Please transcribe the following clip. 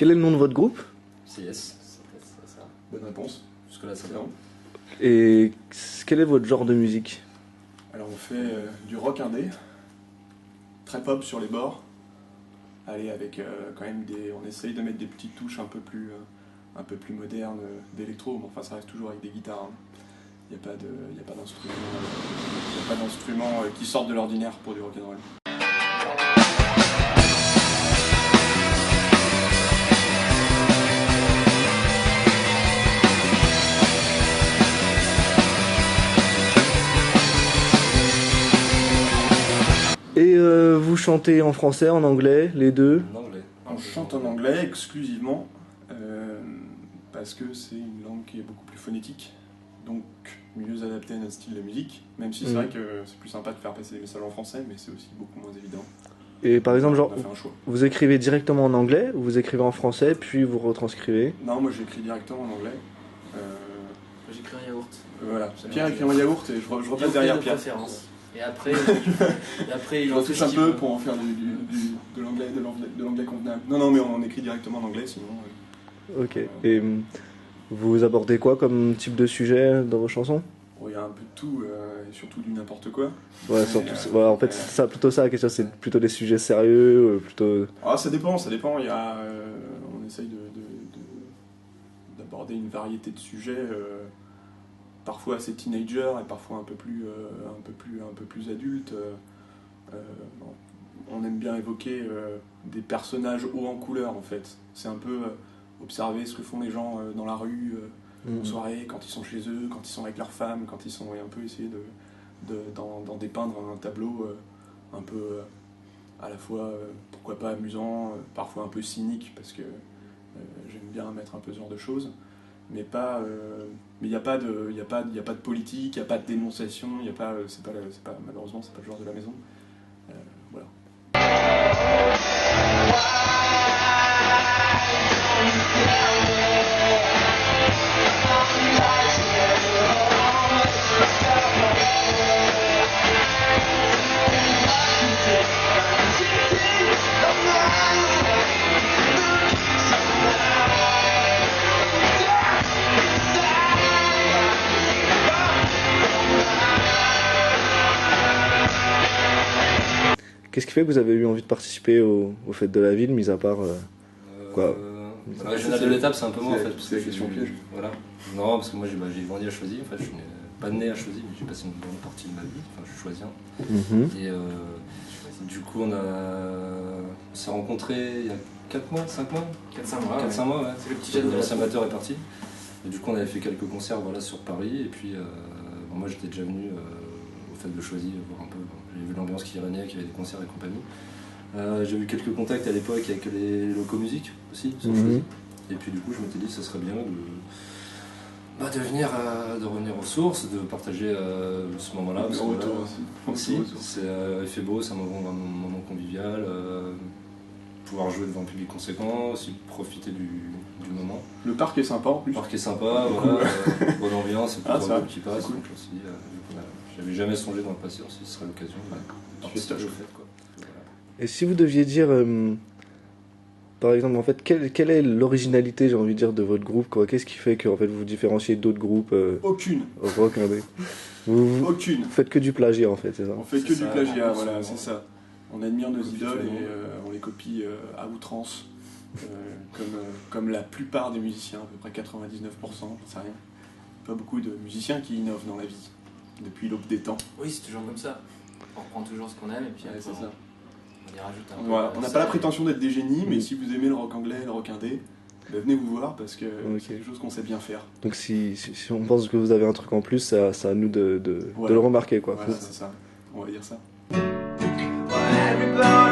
Quel est le nom de votre groupe? C'est Yes, c'est ça. Bonne réponse. Jusque-là, c'est bien. Et quel est votre genre de musique? Alors on fait du rock indé, très pop sur les bords. Allez, avec quand même on essaye de mettre des petites touches un peu plus modernes d'électro, mais enfin ça reste toujours avec des guitares. Il n'y a pas d'instruments qui sortent de l'ordinaire pour du rock'n'roll. Et vous chantez en français, en anglais, les deux? En anglais. On chante en anglais exclusivement parce que c'est une langue qui est beaucoup plus phonétique, donc mieux adaptée à notre style de musique, même si c'est vrai que c'est plus sympa de faire passer des messages en français, mais c'est aussi beaucoup moins évident. Et par exemple, genre, on a fait un choix. vous écrivez directement en anglais, ou vous écrivez en français, puis vous retranscrivez? Non, moi j'écris directement en anglais. J'écris un yaourt. Voilà, Pierre écrit en yaourt et je repasse derrière Pierre. Et après, il Je en fait retouche ce un qu'il peu veut. pour en faire de l'anglais convenable. Non, mais on écrit directement en anglais, sinon... Ok. Et vous abordez quoi comme type de sujet dans vos chansons? Il y a un peu de tout, et surtout du n'importe quoi. Ouais, surtout, voilà, en fait, c'est ça, plutôt ça la question, c'est plutôt des sujets sérieux, plutôt... Ah, ça dépend. Il y a, on essaye d'aborder une variété de sujets, parfois assez teenager et parfois un peu plus adulte. On aime bien évoquer des personnages hauts en couleur, en fait. C'est un peu observer ce que font les gens dans la rue, en soirée, quand ils sont chez eux, quand ils sont avec leurs femmes, quand ils sont un peu essayer d'en dépeindre un tableau un peu à la fois pourquoi pas amusant, parfois un peu cynique, parce que j'aime bien mettre un peu ce genre de choses, mais pas mais il n'y a pas de politique, il n'y a pas de dénonciation, il y a pas malheureusement c'est pas le genre de la maison. Voilà. Qu'est-ce qui fait que vous avez eu envie de participer aux fêtes de la ville, mis à part quoi? La régionale de l'étape, c'est un peu moi en fait. C'est la question piège. Voilà. Non, parce que moi j'ai grandi à Choisy. En fait, je suis pas né à Choisy, mais j'ai passé une bonne partie de ma vie. Enfin, je suis choisien. Et du coup, on s'est rencontrés il y a 4 mois, 5 mois 4-5 mois, ouais. C'est le petit jeune de l'ancien amateur est parti. Et du coup, on avait fait quelques concerts sur Paris. Et puis, moi j'étais déjà venu aux fêtes de Choisy voir un peu. J'ai vu l'ambiance qui régnait, qu'il y avait des concerts et compagnie. J'ai eu quelques contacts à l'époque avec les locaux musiques aussi, sur Choisy. Et puis du coup, je m'étais dit que ce serait bien de revenir aux sources, de partager ce moment-là. Parce que aussi, il fait beau, c'est un moment convivial. Pouvoir jouer devant un public conséquent, aussi profiter du moment. Le parc est sympa en plus. Le parc est sympa, voilà, bonne ambiance, et plusieurs groupes qui passent. Cool. Donc aussi, j'avais jamais songé dans le passé, aussi, ce serait l'occasion de participer aux fêtes, quoi. Voilà. Et si vous deviez dire, par exemple, en fait, quelle est l'originalité, j'ai envie de dire, de votre groupe, quoi? Qu'est-ce qui fait que en fait, vous vous différenciez d'autres groupes Aucune. rock indé? Vous Aucune. faites que du plagiat, en fait, c'est ça? On fait que C'est du ça, plagiat, absolument. voilà, c'est ça. On admire nos idoles Habituellement. et on les copie à outrance, comme la plupart des musiciens, à peu près 99%, j'en sais rien. Pas beaucoup de musiciens qui innovent dans la vie, depuis l'aube des temps. Oui, c'est toujours comme ça. On reprend toujours ce qu'on aime et puis Ouais, après, c'est ça. on y rajoute un peu. Voilà. On n'a pas la prétention d'être des génies, mais si vous aimez le rock anglais, le rock indé, venez vous voir parce que c'est quelque chose qu'on sait bien faire. Donc si on pense que vous avez un truc en plus, c'est à nous de Voilà. le remarquer, quoi. Voilà, c'est ça. On va dire ça. Well, everybody